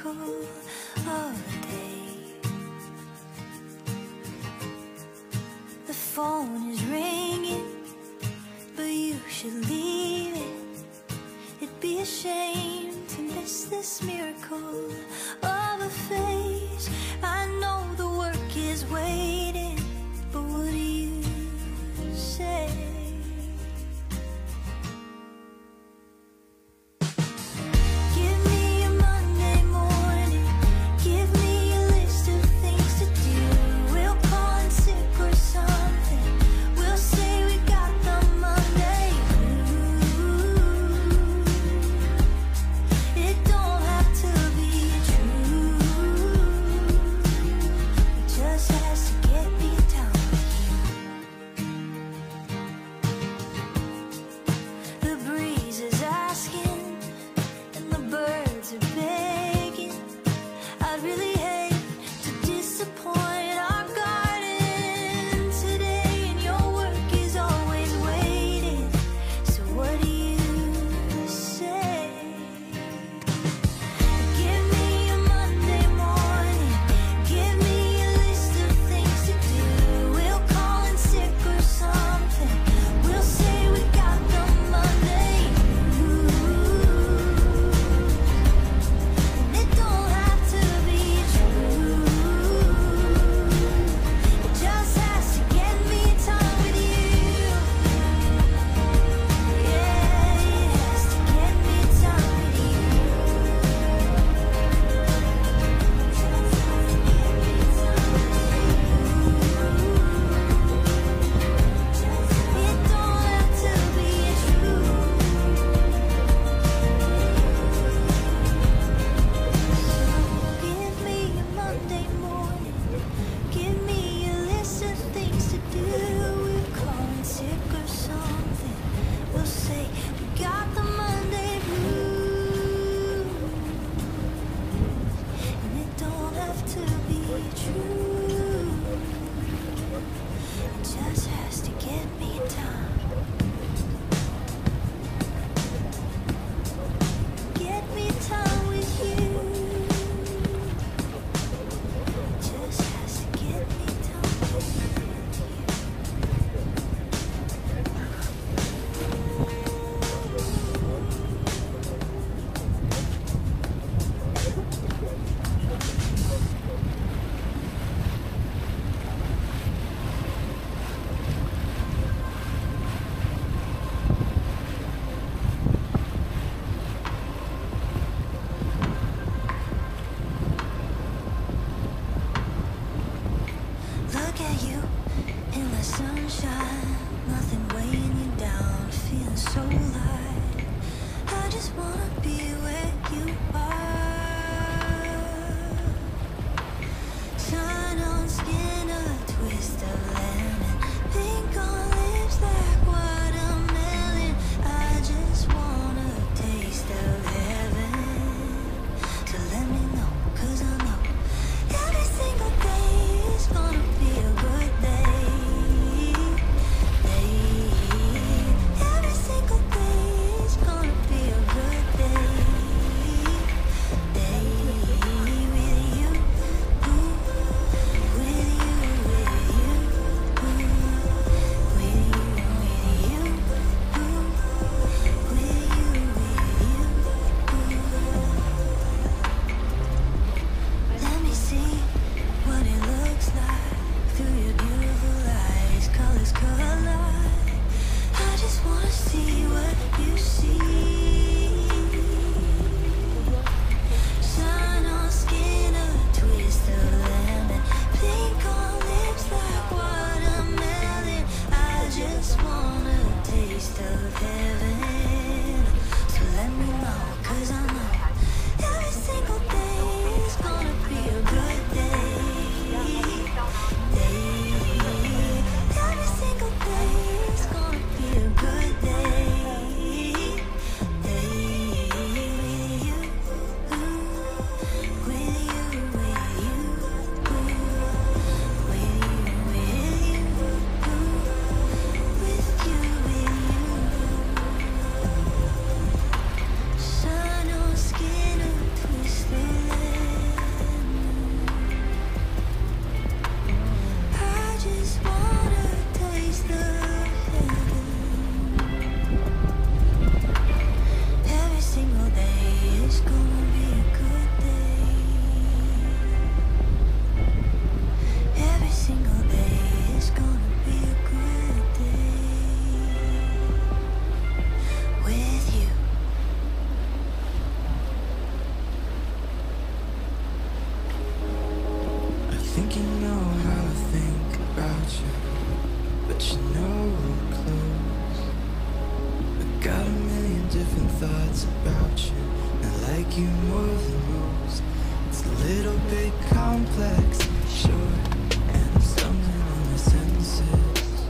miracle of a day. The phone is ringing, but you should leave it. It'd be a shame to miss this miracle of a face. I know the work is waiting, but what do you say? it's about you. I like you more than most. It's a little bit complex, sure, and I'm stumbling on my senses.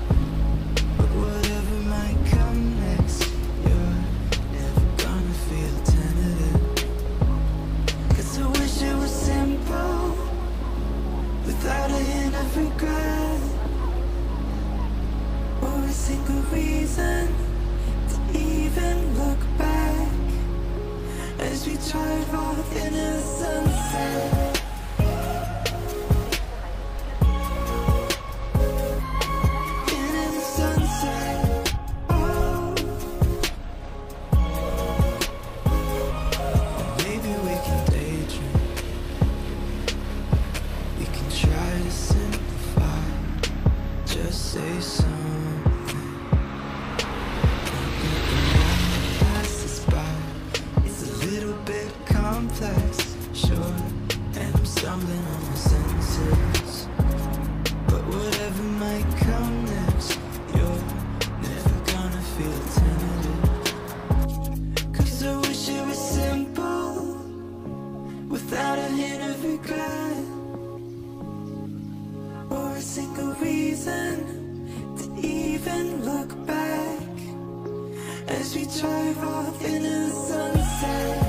But whatever might come next, you're never gonna feel tentative. 'Cause I wish it was simple, without a hint of regret, or a single reason to even look back as we drive off in the sunset. In the sunset, oh. Maybe we can daydream. We can try to simplify. Just say something. Complex, sure, and I'm stumbling on my senses. But whatever might come next, you're never gonna feel tentative. 'Cause I wish it was simple, without a hint of regret, or a single reason to even look back as we drive off in the sunset.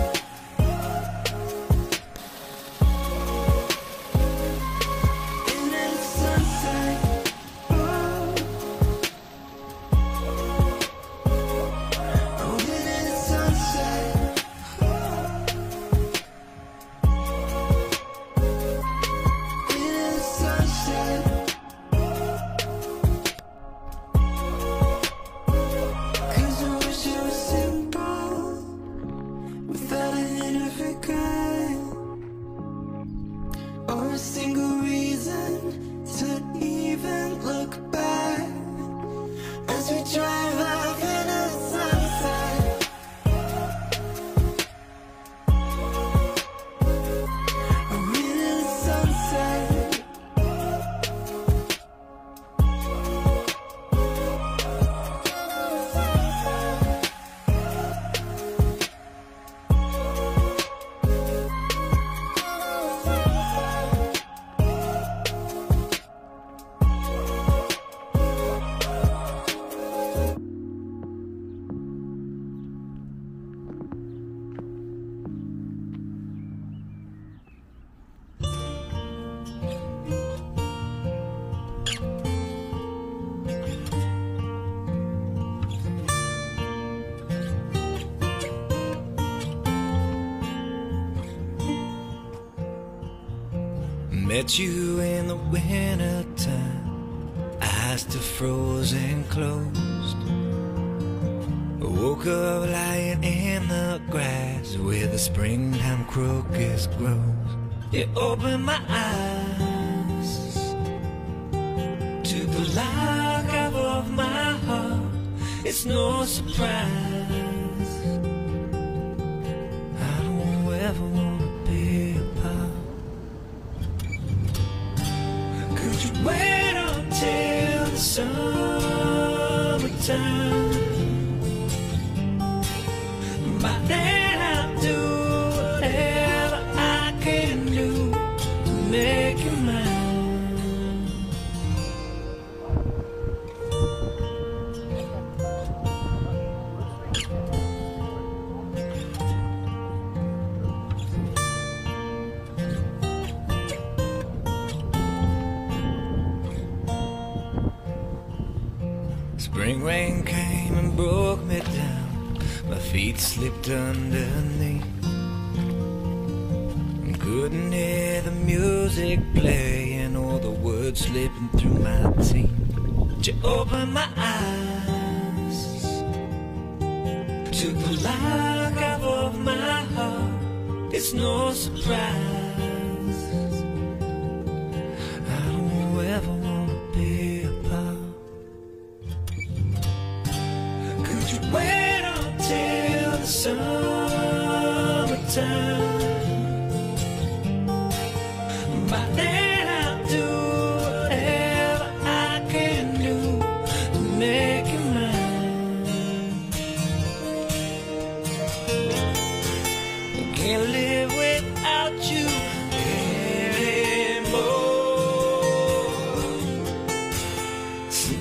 Met you in the winter time, eyes still frozen closed. Woke up lying in the grass where the springtime crocus grows. It opened my eyes to the lock of my heart. It's no surprise I don't ever wanna be apart. Could you wait until the summertime? By then I'll do whatever I can do to make you mine. Spring rain came and broke me down. My feet slipped underneath. Couldn't hear the music playing or the words slipping through my teeth. But you opened my eyes to the lock of my heart. It's no surprise I don't ever wanna be apart. Could you wait until the summertime? By then I'll do whatever I can do to make you mine.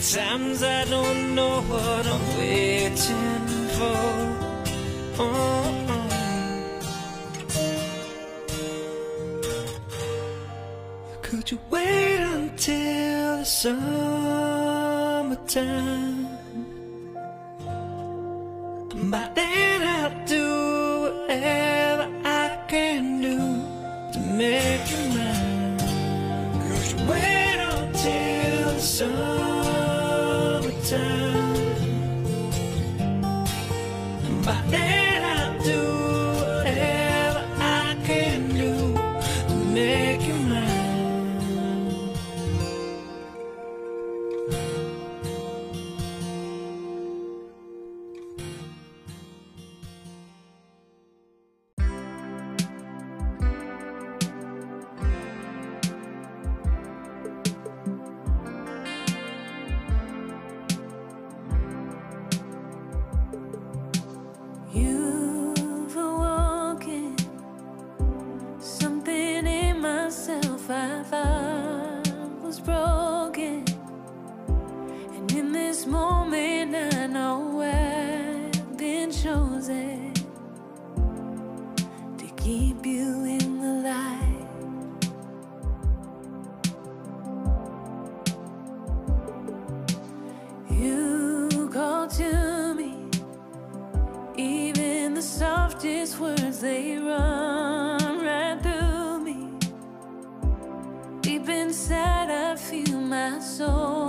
Sometimes I don't know what I'm waiting for. Could you wait until the summertime? By then I'll do whatever I can do to make you mine. Could you wait until the summertime? By then I'll do whatever I can do to make you mine. You've awoken something in myself I thought was broken, and in this moment I know I've been chosen to keep you in the light. You call to me. Even the softest words, they run right through me. Deep inside I feel my soul